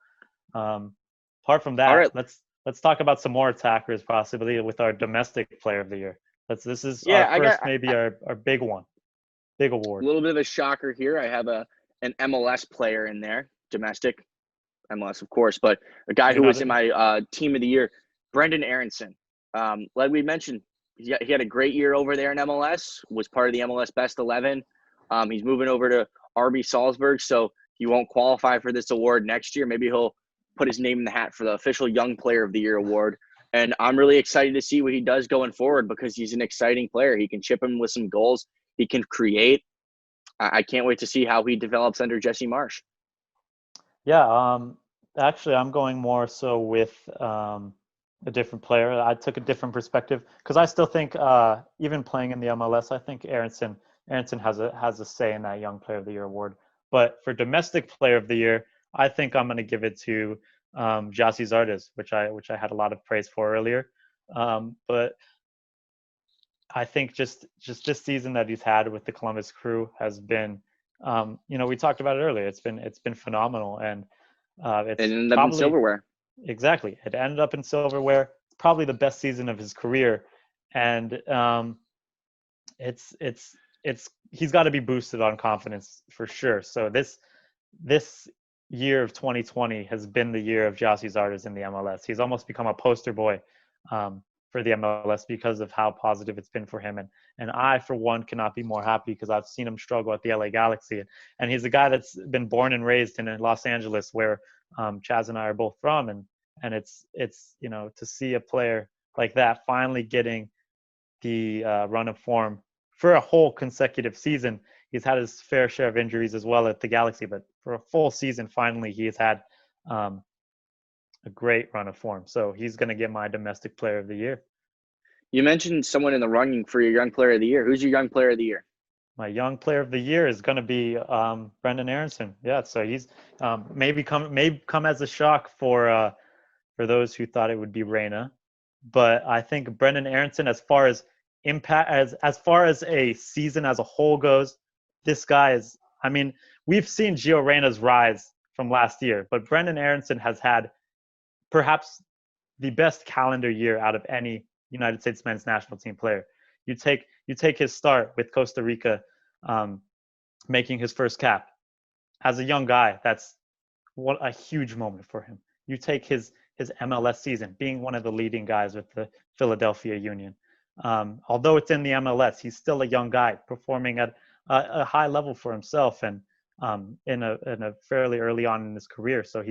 apart from that, All right. let's talk about some more attackers, possibly with our domestic player of the year. This is Yeah, our first, maybe our big one, big award. A little bit of a shocker here. I have an MLS player in there, domestic MLS, of course, but a guy who was in my team of the year, Brendan Aronson. Like we mentioned, he had a great year over there in MLS, was part of the MLS Best 11. He's moving over to RB Salzburg, so he won't qualify for this award next year. Maybe he'll put his name in the hat for the official Young Player of the Year award. And I'm really excited to see what he does going forward, because he's an exciting player. He can chip in with some goals. He can create. I can't wait to see how he develops under Jesse Marsch. Yeah, actually, I'm going more so with a different player. I took a different perspective, because I still think, even playing in the MLS, I think Aronson has a say in that Young Player of the Year award. But for Domestic Player of the Year, I think I'm going to give it to Gyasi Zardes, which I had a lot of praise for earlier. But I think just this season that he's had with the Columbus Crew has been, we talked about it earlier. It's been phenomenal, and it ended up in silverware. Exactly, it ended up in silverware. It's probably the best season of his career, and he's got to be boosted on confidence for sure. So this year of 2020 has been the year of Gyasi Zardes in the MLS. He's almost become a poster boy for the MLS because of how positive it's been for him. And I, for one, cannot be more happy, because I've seen him struggle at the LA Galaxy. And he's a guy that's been born and raised in Los Angeles, where Chaz and I are both from. And it's to see a player like that finally getting the run of form for a whole consecutive season. He's had his fair share of injuries as well at the Galaxy, but for a full season, finally, he has had a great run of form. So he's going to get my Domestic Player of the Year. You mentioned someone in the running for your Young Player of the Year. Who's your Young Player of the Year? My Young Player of the Year is going to be Brendan Aronson. Yeah, so he's maybe come as a shock for those who thought it would be Reyna, but I think Brendan Aronson, as far as impact, as far as a season as a whole goes, this guy is. I mean, we've seen Gio Reyna's rise from last year, but Brendan Aronson has had perhaps the best calendar year out of any United States men's national team player. You take his start with Costa Rica, making his first cap as a young guy. That's what a huge moment for him. You take his MLS season, being one of the leading guys with the Philadelphia Union. Although it's in the MLS, he's still a young guy performing at a high level for himself, and in a fairly early on in his career. So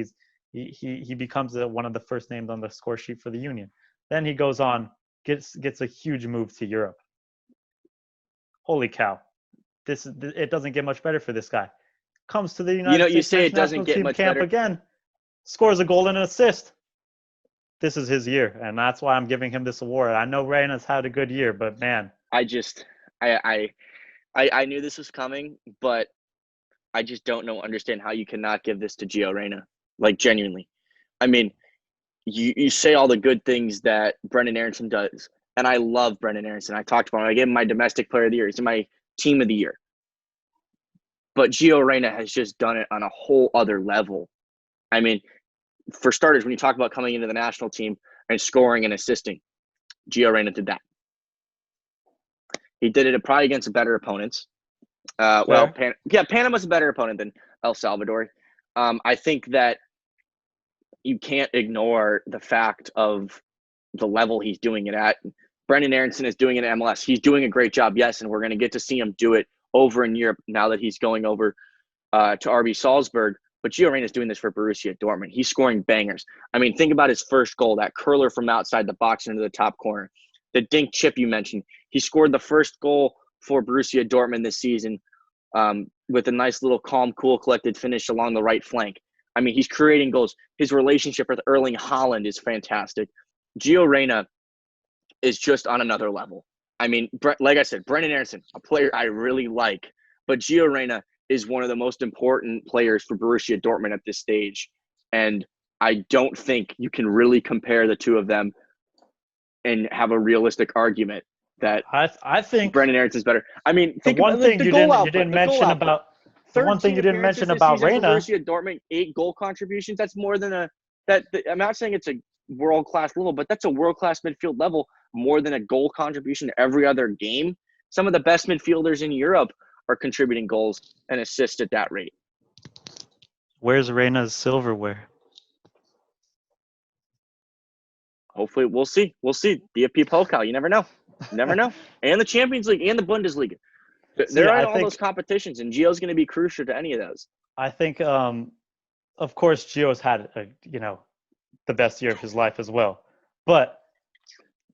he becomes one of the first names on the score sheet for the Union. Then he goes on, gets a huge move to Europe. Holy cow! It doesn't get much better for this guy. Comes to the United States national team camp again, scores a goal and an assist. This is his year, and that's why I'm giving him this award. I know Reyna's had a good year, but man, I knew this was coming, but I just don't understand how you cannot give this to Gio Reyna. Like, genuinely. I mean, you say all the good things that Brendan Aronson does, and I love Brendan Aronson. I talked about him. I gave him my Domestic Player of the Year. He's in my Team of the Year. But Gio Reyna has just done it on a whole other level. I mean, for starters, when you talk about coming into the national team and scoring and assisting, Gio Reyna did that. He did it probably against better opponents. Panama's a better opponent than El Salvador. I think that you can't ignore the fact of the level he's doing it at. Brendan Aronson is doing in MLS. He's doing a great job, yes, and we're going to get to see him do it over in Europe now that he's going over to RB Salzburg. But Gio Reyna is doing this for Borussia Dortmund. He's scoring bangers. I mean, think about his first goal, that curler from outside the box into the top corner. The dink chip you mentioned. He scored the first goal for Borussia Dortmund this season with a nice little calm, cool, collected finish along the right flank. I mean, he's creating goals. His relationship with Erling Haaland is fantastic. Gio Reyna is just on another level. I mean, like I said, Brendan Aronson, a player I really like, but Gio Reyna is one of the most important players for Borussia Dortmund at this stage. And I don't think you can really compare the two of them and have a realistic argument that I think Brendan Aronson's better. I mean, the one thing you didn't mention about Reyna. Borussia Dortmund, 8 goal contributions. That's more than I'm not saying it's a world-class level, but that's a world-class midfield level, more than a goal contribution every other game. Some of the best midfielders in Europe are contributing goals and assists at that rate. Where's Reyna's silverware? Hopefully, we'll see. DFB Pokal, you never know. And the Champions League and the Bundesliga. They're in all those competitions, and Gio's going to be crucial to any of those. I think, of course, Gio's had the best year of his life as well. But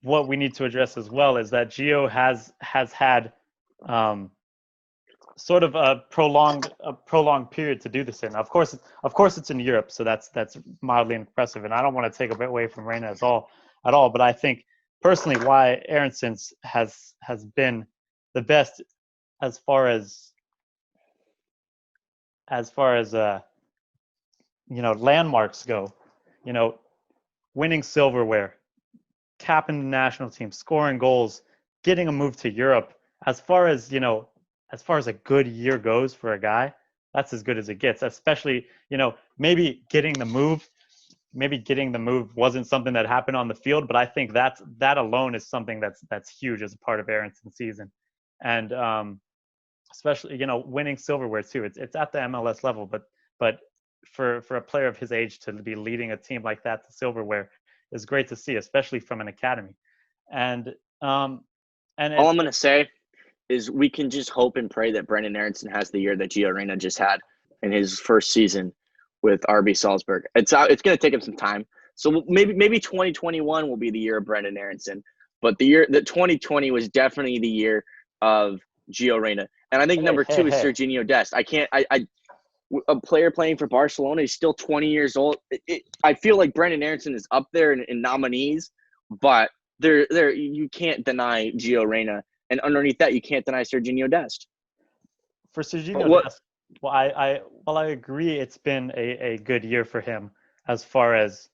what we need to address as well is that Gio has had sort of a prolonged period to do this in. Of course, it's in Europe, so that's mildly impressive, and I don't want to take a bit away from Reyna at all. But I think personally, why Aronson's has been the best as far as landmarks go, winning silverware, captain the national team, scoring goals, getting a move to Europe. As far as a good year goes for a guy, that's as good as it gets. Especially, maybe getting the move wasn't something that happened on the field, but I think that alone is something that's huge as a part of Aronson's season. And especially, winning silverware too. It's at the MLS level, but for a player of his age to be leading a team like that to silverware is great to see, especially from an academy. And all I'm going to say is we can just hope and pray that Brendan Aronson has the year that Gio Reyna just had in his first season with RB Salzburg. It's going to take him some time. So maybe 2021 will be the year of Brendan Aronson, but the 2020 was definitely the year of Gio Reyna. And I think number 2 is Sergey Odesk. A player playing for Barcelona is still 20 years old. I feel like Brendan Aronson is up there in nominees, but there you can't deny Gio Reyna. And underneath that, you can't deny Sergey Odesk. For Sergey Odesk, well, I agree it's been a good year for him as far as,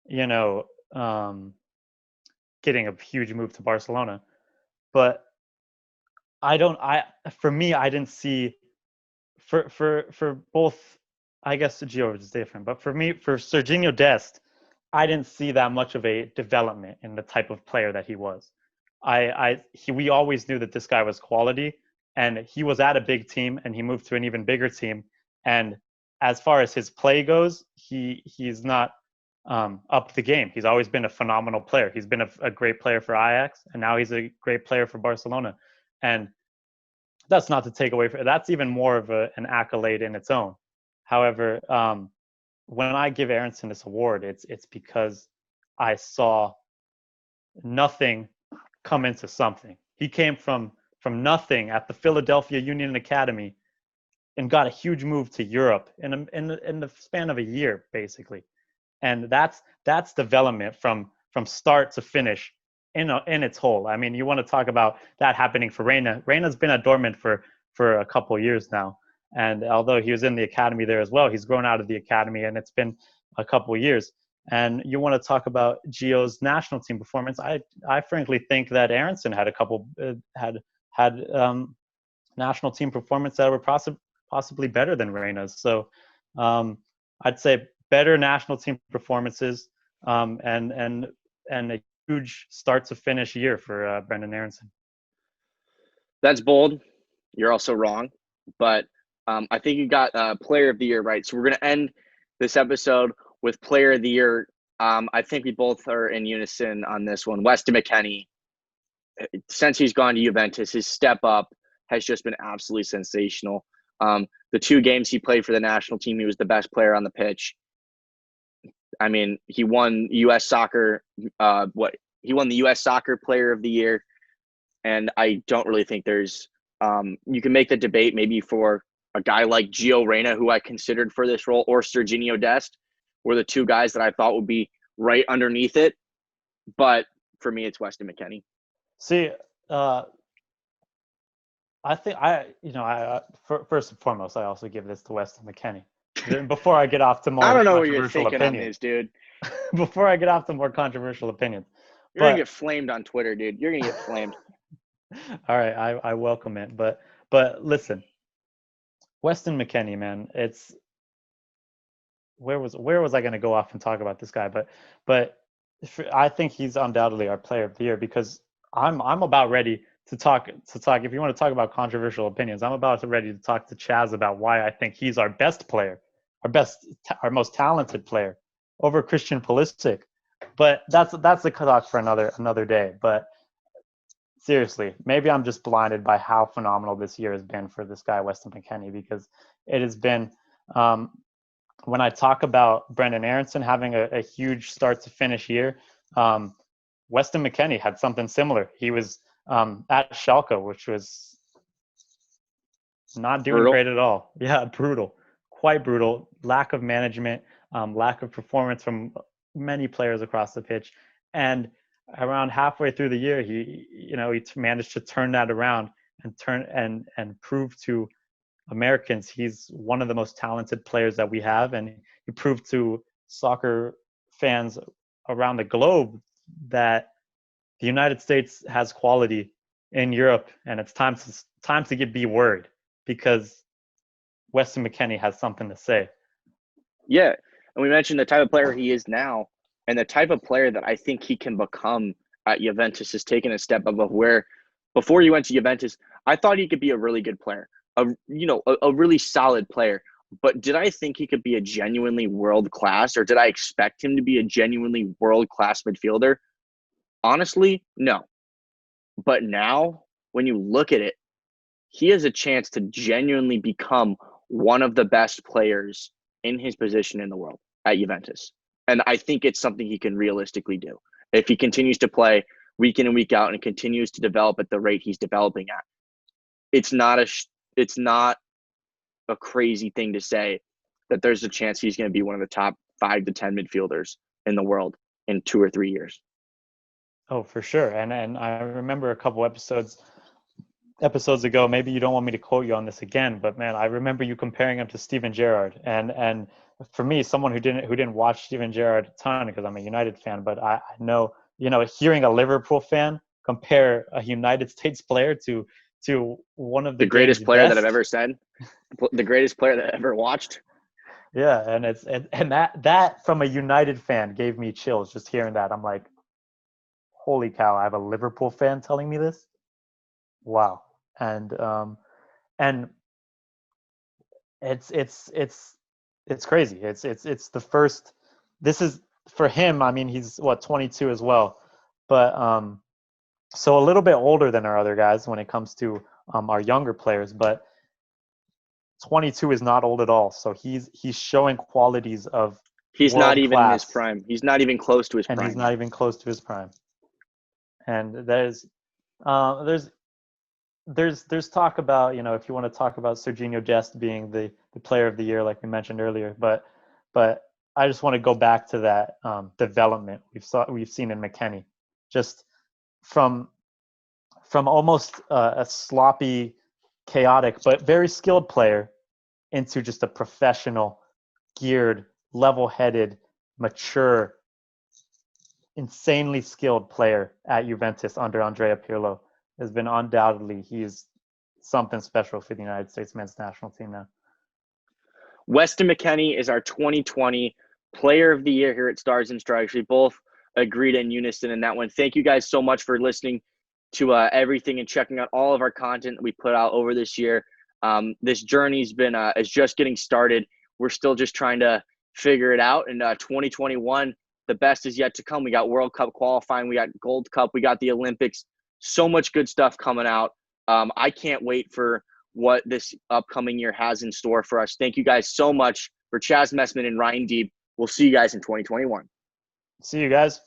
getting a huge move to Barcelona. But for me, I didn't see, for both, I guess Gio is different, but for me, for Sergey Odesk, I didn't see that much of a development in the type of player that he was. We always knew that this guy was quality, and he was at a big team and he moved to an even bigger team. And as far as his play goes, he's not up the game. He's always been a phenomenal player. He's been a great player for Ajax, and now he's a great player for Barcelona. And that's not to take away from that's even more of an accolade in its own. However, when I give Aronson this award, it's because I saw nothing come into something. He came from nothing at the Philadelphia Union Academy and got a huge move to Europe in the span of a year, basically. And that's development from start to finish in its whole. I mean, you want to talk about that happening for Reyna. Reyna's been at Dortmund for a couple of years now. And although he was in the academy there as well, he's grown out of the academy, and it's been a couple of years. And you want to talk about Gio's national team performance. I frankly think that Aronson had a couple had national team performance that were possibly better than Reyna's. So I'd say better national team performances and a huge start to finish year for Brendan Aronson. That's bold. You're also wrong, but I think you got Player of the Year right. So we're going to end this episode with Player of the Year. I think we both are in unison on this one. Weston Mckennie since he's gone to Juventus, his step up has just been absolutely sensational. The 2 games he played for the national team, he was the best player on the pitch. I mean, he won U.S. Soccer. He won the U.S. Soccer Player of the Year, and I don't really think there's. You can make the debate maybe for a guy like Gio Reyna, who I considered for this role, or Sergey Odesk, were the 2 guys that I thought would be right underneath it. But for me, it's Weston McKennie. See, I think first and foremost, I also give this to Weston McKennie. Before I get off to more I don't know what you're controversial thinking on opinions, this, dude. before I get off to more controversial opinions, You're gonna get flamed on Twitter, dude. You're gonna get flamed. All right, I welcome it, but listen, Weston McKennie, man, it's where was I gonna go off and talk about this guy? But I think he's undoubtedly our player of the year because I'm about ready to talk. If you want to talk about controversial opinions, I'm about ready to talk to Chaz about why I think he's our best player, our most talented player over Christian Pulisic. But that's a talk for another day. But seriously, maybe I'm just blinded by how phenomenal this year has been for this guy Weston McKennie, because it has been. When I talk about Brendan Aronson having a huge start to finish year, Weston McKennie had something similar. He was at Schalke, which was not doing great at all. Yeah, brutal, quite brutal. Lack of management, lack of performance from many players across the pitch. And around halfway through the year, he managed to turn that around and prove to Americans he's one of the most talented players that we have, and he proved to soccer fans around the globe that the United States has quality in Europe, and it's time to be worried because Weston McKennie has something to say. Yeah, and we mentioned the type of player he is now, and the type of player that I think he can become at Juventus is taking a step above where before he went to Juventus, I thought he could be a really good player. A really solid player, but did I think he could be a genuinely world class, or did I expect him to be a genuinely world class midfielder? Honestly, no. But now, when you look at it, he has a chance to genuinely become one of the best players in his position in the world at Juventus. And I think it's something he can realistically do if he continues to play week in and week out and continues to develop at the rate he's developing at. It's not a crazy thing to say that there's a chance he's going to be one of the top 5 to 10 midfielders in the world in 2 or 3 years. Oh, for sure. And I remember a couple episodes ago, maybe you don't want me to quote you on this again, but man, I remember you comparing him to Steven Gerrard. And for me, someone who didn't watch Steven Gerrard a ton because I'm a United fan, but I know, hearing a Liverpool fan compare a United States player to one of the greatest player best. that I've ever said, the greatest player that I've ever watched. Yeah, and that from a United fan gave me chills just hearing that. I'm like, holy cow! I have a Liverpool fan telling me this. Wow, and it's crazy. It's the first. This is for him. I mean, he's 22 as well, but so a little bit older than our other guys when it comes to our younger players, but 22 is not old at all. So he's showing qualities of he's not even in his class. prime. He's not even close to his prime. And he's not even close to his prime. And there's talk about, if you want to talk about Sergey Odesk being the player of the year, like we mentioned earlier, but I just want to go back to that development we've seen in McKennie, just from almost a sloppy, chaotic, but very skilled player into just a professional, geared, level-headed, mature, insanely skilled player at Juventus under Andrea Pirlo. Has been undoubtedly, he's something special for the United States men's national team now. Weston McKennie is our 2020 Player of the Year here at Stars and Stripes. We both agreed in unison in that one. Thank you guys so much for listening to everything and checking out all of our content that we put out over this year. This journey's been is just getting started. We're still just trying to figure it out. And 2021, the best is yet to come. We got World Cup qualifying. We got Gold Cup. We got the Olympics. So much good stuff coming out. I can't wait for what this upcoming year has in store for us. Thank you guys so much. For Chaz Messman and Ryan Deeb, we'll see you guys in 2021. See you guys.